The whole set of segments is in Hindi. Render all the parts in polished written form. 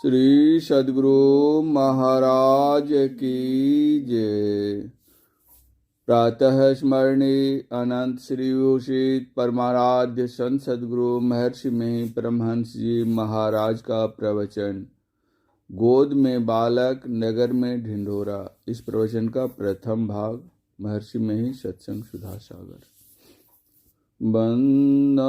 श्री सद्गुरु महाराज की जय। प्रातः स्मरणे अनंत श्री उषित परमाराध्य संत सद्गुरु महर्षि में परमहंस जी महाराज का प्रवचन। गोद में बालक नगर में ढिंढोरा। इस प्रवचन का प्रथम भाग महर्षि में ही सत्संग सुधा सागर। बंदौ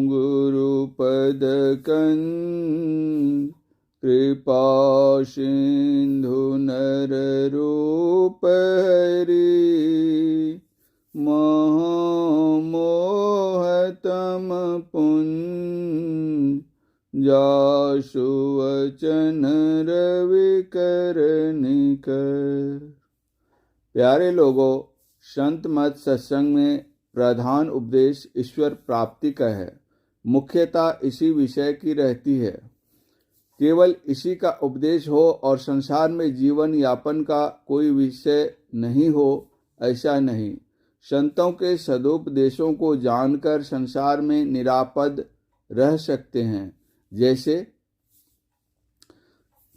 गुरु पद कंद कृपा सिंधु नर रूप हरि मोहतम पुंज जासु वचन रवि कर निकर। प्यारे लोगों, संत मत सत्संग में प्रधान उपदेश ईश्वर प्राप्ति का है। मुख्यतः इसी विषय की रहती है। केवल इसी का उपदेश हो और संसार में जीवन यापन का कोई विषय नहीं हो, ऐसा नहीं। संतों के सदुपदेशों को जानकर संसार में निरापद रह सकते हैं। जैसे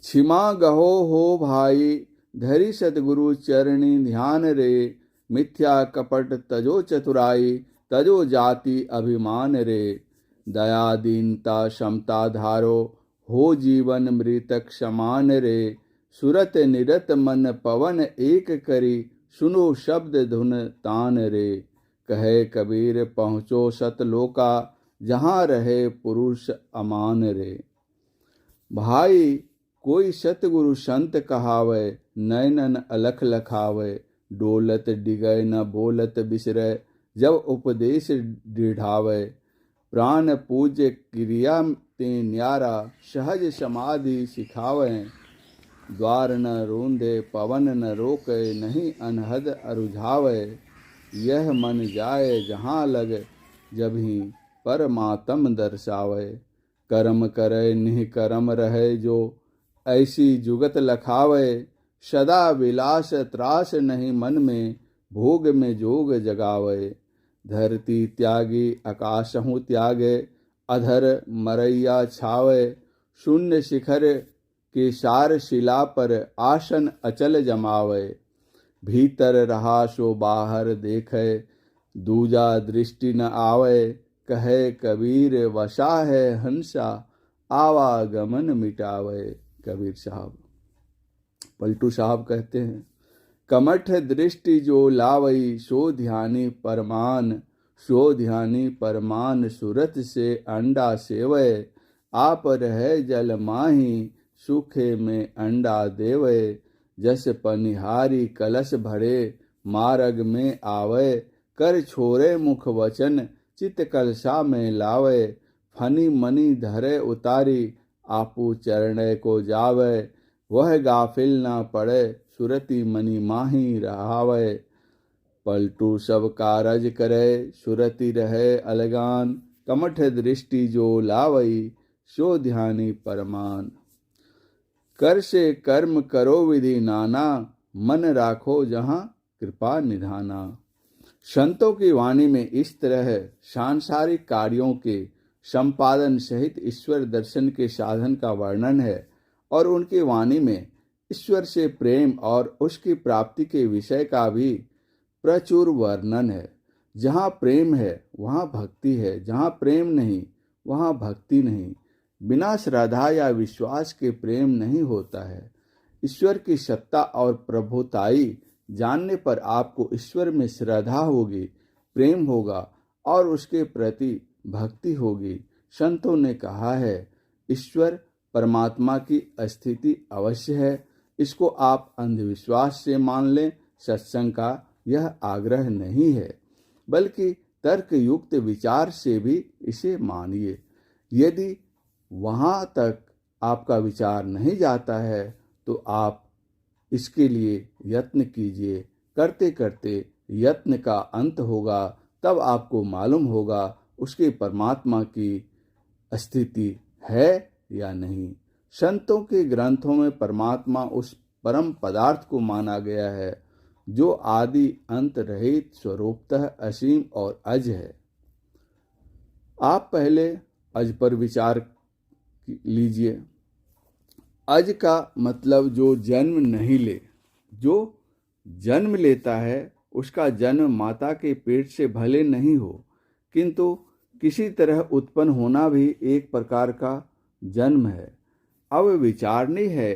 क्षमा गहो हो भाई, धरि सतगुरु चरणी ध्यान रे, मिथ्या कपट तजो चतुराई, तजो जाति अभिमान रे। दया दीनता समता धारो, हो जीवन मृतक समान रे। सुरत निरत मन पवन एक करी, सुनो शब्द धुन तान रे। कहे कबीर पहुँचो सतलोका, जहाँ रहे पुरुष अमान रे। भाई कोई सतगुरु संत कहावे, नैनन अलख लखावे। डोलत डिगय न बोलत बिसरे, जब उपदेश दृढ़ावे। प्राण पूज्य क्रिया ते न्यारा, सहज समाधि सिखावे। द्वार न रोंदे पवन न रोके, नहीं अनहद अरुझावे। यह मन जाए जहाँ लग, जभी परमात्म दर्शावे। कर्म करे निह कर्म रहे जो, ऐसी जुगत लखावे। सदा विलास त्रास नहीं मन में, भोग में जोग जगावे। धरती त्यागी आकाशहु त्यागे, अधर मरैया छावे। शून्य शिखर के सार शिला पर, आसन अचल जमावे। भीतर रहा सो बाहर देखे, दूजा दृष्टि न आवे। कहे कबीर वसा है हंसा, आवागमन मिटावे। कबीर साहब। पलटू साहब कहते हैं, कमठ दृष्टि जो लावई, सो ध्यानी परमान। सो ध्यानी परमान, सुरत से अंडा सेवय। आप रहे जल माही, सूखे में अंडा देवय। जस पनिहारी कलश भरे, मार्ग में आवय। कर छोरे मुख वचन, चित कलशा में लावय। फनी मनी धरे उतारी, आपू चरण को जावय। वह गाफिल ना पड़े, सुरति मनी माही रहावय। पलटू सब कारज करे, सुरति रहे अलगान। कमठ दृष्टि जो लावई, सो ध्यानी परमान। कर से कर्म करो विधि नाना, मन राखो जहाँ कृपा निधाना। संतों की वाणी में इस तरह सांसारिक कार्यों के संपादन सहित ईश्वर दर्शन के साधन का वर्णन है, और उनकी वाणी में ईश्वर से प्रेम और उसकी प्राप्ति के विषय का भी प्रचुर वर्णन है। जहाँ प्रेम है वहाँ भक्ति है, जहाँ प्रेम नहीं वहाँ भक्ति नहीं। बिना श्रद्धा या विश्वास के प्रेम नहीं होता है। ईश्वर की सत्ता और प्रभुताई जानने पर आपको ईश्वर में श्रद्धा होगी, प्रेम होगा और उसके प्रति भक्ति होगी। संतों ने कहा है, ईश्वर परमात्मा की स्थिति अवश्य है। इसको आप अंधविश्वास से मान लें। सत्संग का यह आग्रह नहीं है, बल्कि तर्क युक्त विचार से भी इसे मानिए। यदि वहाँ तक आपका विचार नहीं जाता है तो आप इसके लिए यत्न कीजिए। करते करते यत्न का अंत होगा, तब आपको मालूम होगा उसके परमात्मा की स्थिति है या नहीं। संतों के ग्रंथों में परमात्मा उस परम पदार्थ को माना गया है जो आदि अंत रहित स्वरूपतः असीम और अज है। आप पहले अज पर विचार लीजिए। अज का मतलब जो जन्म नहीं ले। जो जन्म लेता है उसका जन्म माता के पेट से भले नहीं हो, किंतु किसी तरह उत्पन्न होना भी एक प्रकार का जन्म है। अब विचारनी है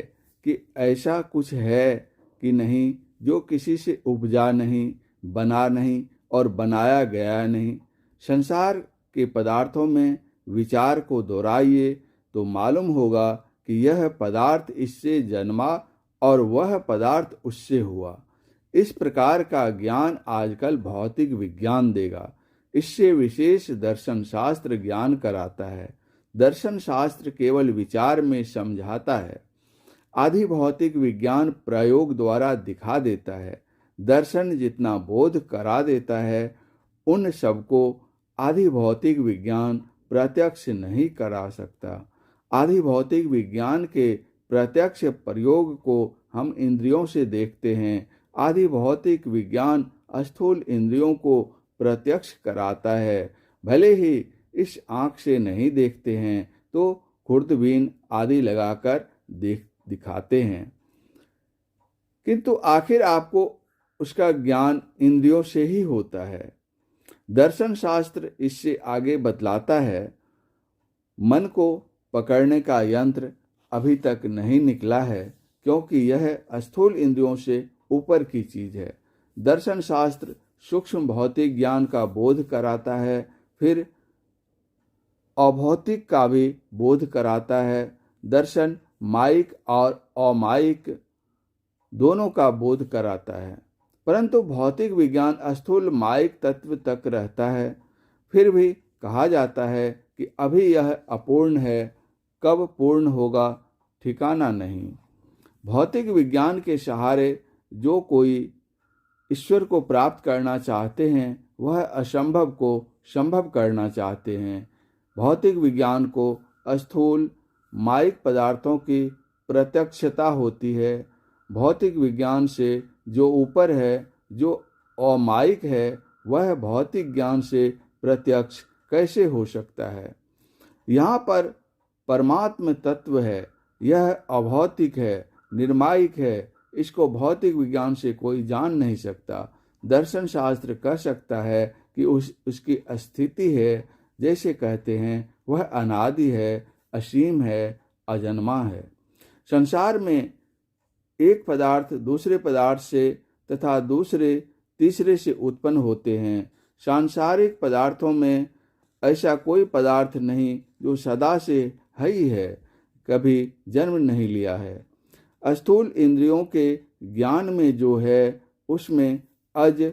कि ऐसा कुछ है कि नहीं जो किसी से उपजा नहीं, बना नहीं और बनाया गया नहीं। संसार के पदार्थों में विचार को दोहराइए तो मालूम होगा कि यह पदार्थ इससे जन्मा और वह पदार्थ उससे हुआ। इस प्रकार का ज्ञान आजकल भौतिक विज्ञान देगा। इससे विशेष दर्शन शास्त्र ज्ञान कराता है। दर्शन शास्त्र केवल विचार में समझाता है। आधि भौतिक विज्ञान प्रयोग द्वारा दिखा देता है। दर्शन जितना बोध करा देता है उन सबको आधि भौतिक विज्ञान प्रत्यक्ष नहीं करा सकता। आधि भौतिक विज्ञान के प्रत्यक्ष प्रयोग को हम इंद्रियों से देखते हैं। आधि भौतिक विज्ञान स्थूल इंद्रियों को प्रत्यक्ष कराता है। भले ही इस आंख से नहीं देखते हैं तो खुर्दबीन आदि लगाकर दिखाते हैं, किंतु आखिर आपको उसका ज्ञान इंद्रियों से ही होता है। दर्शन शास्त्र इससे आगे बतलाता है, मन को पकड़ने का यंत्र अभी तक नहीं निकला है, क्योंकि यह स्थूल इंद्रियों से ऊपर की चीज है। दर्शन शास्त्र सूक्ष्म भौतिक ज्ञान का बोध कराता है, फिर अभौतिक का भी बोध कराता है। दर्शन माइक और अमाइक दोनों का बोध कराता है, परंतु भौतिक विज्ञान स्थूल माइक तत्व तक रहता है। फिर भी कहा जाता है कि अभी यह अपूर्ण है, कब पूर्ण होगा ठिकाना नहीं। भौतिक विज्ञान के सहारे जो कोई ईश्वर को प्राप्त करना चाहते हैं वह असंभव को संभव करना चाहते हैं। भौतिक विज्ञान को स्थूल माइक पदार्थों की प्रत्यक्षता होती है। भौतिक विज्ञान से जो ऊपर है, जो अमाइक है, वह भौतिक ज्ञान से प्रत्यक्ष कैसे हो सकता है। यहाँ पर परमात्म तत्व है, यह अभौतिक है, निर्मायिक है। इसको भौतिक विज्ञान से कोई जान नहीं सकता। दर्शन शास्त्र कह सकता है कि उसकी स्थिति है। जैसे कहते हैं वह अनादि है, असीम है, अजन्मा है। संसार में एक पदार्थ दूसरे पदार्थ से तथा दूसरे तीसरे से उत्पन्न होते हैं। सांसारिक पदार्थों में ऐसा कोई पदार्थ नहीं जो सदा से है ही है, कभी जन्म नहीं लिया है। स्थूल इंद्रियों के ज्ञान में जो है उसमें अज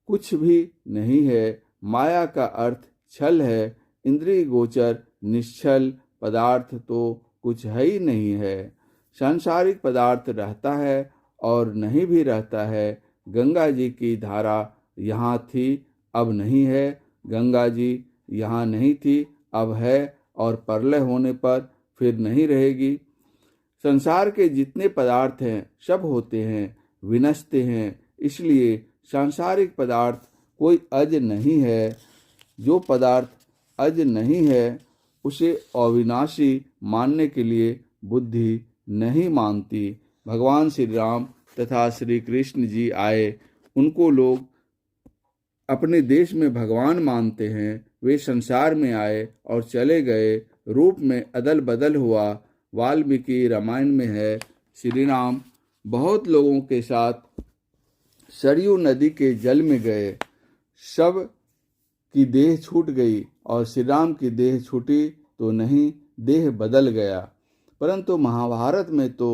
कुछ भी नहीं है। माया का अर्थ छल है। इंद्रिय गोचर निश्चल पदार्थ तो कुछ है ही नहीं है। सांसारिक पदार्थ रहता है और नहीं भी रहता है। गंगा जी की धारा यहाँ थी, अब नहीं है। गंगा जी यहाँ नहीं थी, अब है, और प्रलय होने पर फिर नहीं रहेगी। संसार के जितने पदार्थ हैं सब होते हैं, विनष्ट हैं। इसलिए सांसारिक पदार्थ कोई अज नहीं है। जो पदार्थ अज नहीं है उसे अविनाशी मानने के लिए बुद्धि नहीं मानती। भगवान श्री राम तथा श्री कृष्ण जी आए, उनको लोग अपने देश में भगवान मानते हैं। वे संसार में आए और चले गए, रूप में अदल बदल हुआ। वाल्मीकि रामायण में है, श्री राम बहुत लोगों के साथ सरयू नदी के जल में गए, सब की देह छूट गई और श्री राम की देह छूटी तो नहीं, देह बदल गया। परंतु महाभारत में तो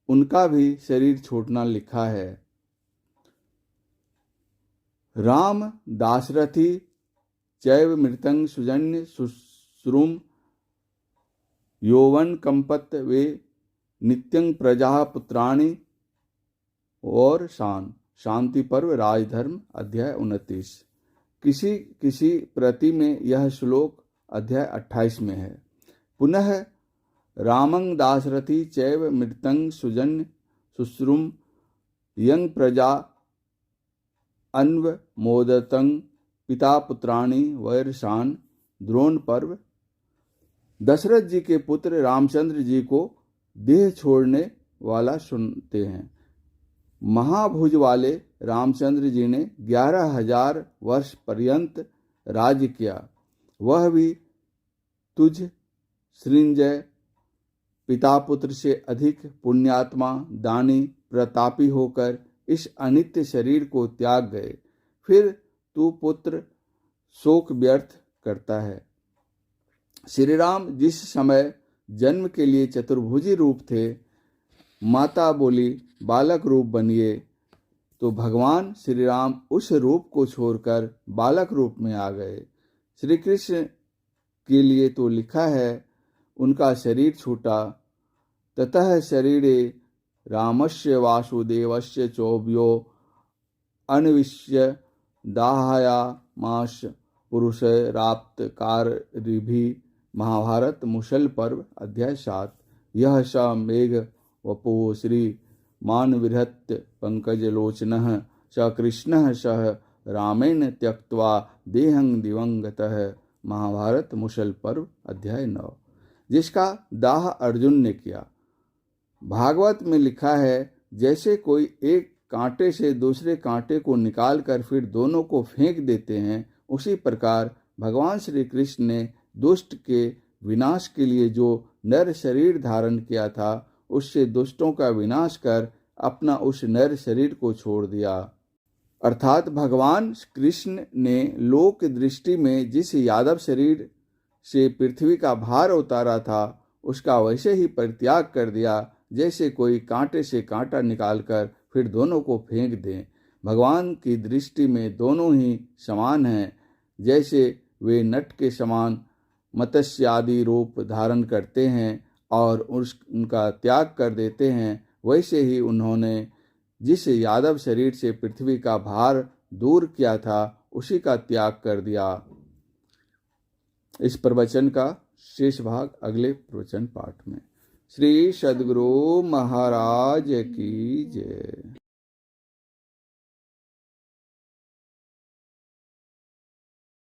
उनका भी शरीर छूटना लिखा है। राम दाशरथी चैव मृतंग सुजन्य शुश्रूम यौवन कंपत वे नित्यं प्रजा पुत्राणि और शांति पर्व राजधर्म अध्याय 29। किसी प्रति में यह श्लोक अध्याय 28 में है। पुनः रामं दाशरथी चैव मृतंग सुजन्य शुश्रूम यंग प्रजा अन्व मोदतं पिता पुत्राणि वैरसान द्रोण पर्व। दशरथ जी के पुत्र रामचंद्र जी को देह छोड़ने वाला सुनते हैं। महाभुज वाले रामचंद्र जी ने 11,000 वर्ष पर्यंत राज्य किया। वह भी तुझ सृंजय पिता पुत्र से अधिक पुण्यात्मा दानी प्रतापी होकर इस अनित्य शरीर को त्याग गए। फिर तू पुत्र शोक व्यर्थ करता है। श्री राम जिस समय जन्म के लिए चतुर्भुजी रूप थे, माता बोली बालक रूप बनिए, तो भगवान श्री राम उस रूप को छोड़कर बालक रूप में आ गए। श्री कृष्ण के लिए तो लिखा है, उनका शरीर छूटा, ततः शरीरे रामस्य वासुदेवस्य चौव्यो अन्विष्य दाहयामास पुरुष राप्त काररिभि। महाभारत मुसल पर्व अध्याय 7। यह स मेघ वपो श्री मानविहृत्य पंकजलोचनः स कृष्णः सह रामेण त्यक्त्वा देहं दिवंगतः। महाभारत मुसल पर्व अध्याय 9। जिसका दाह अर्जुन ने किया। भागवत में लिखा है, जैसे कोई एक कांटे से दूसरे कांटे को निकालकर फिर दोनों को फेंक देते हैं, उसी प्रकार भगवान श्री कृष्ण ने दुष्ट के विनाश के लिए जो नर शरीर धारण किया था, उससे दुष्टों का विनाश कर अपना उस नर शरीर को छोड़ दिया। अर्थात भगवान कृष्ण ने लोक दृष्टि में जिस यादव शरीर से पृथ्वी का भार उतारा था, उसका वैसे ही परित्याग कर दिया, जैसे कोई कांटे से कांटा निकालकर फिर दोनों को फेंक दें। भगवान की दृष्टि में दोनों ही समान हैं। जैसे वे नट के समान मत्स्य आदि रूप धारण करते हैं और उनका त्याग कर देते हैं, वैसे ही उन्होंने जिस यादव शरीर से पृथ्वी का भार दूर किया था, उसी का त्याग कर दिया। इस प्रवचन का शेष भाग अगले प्रवचन पाठ में। श्री सद्गुरु महाराज की जय।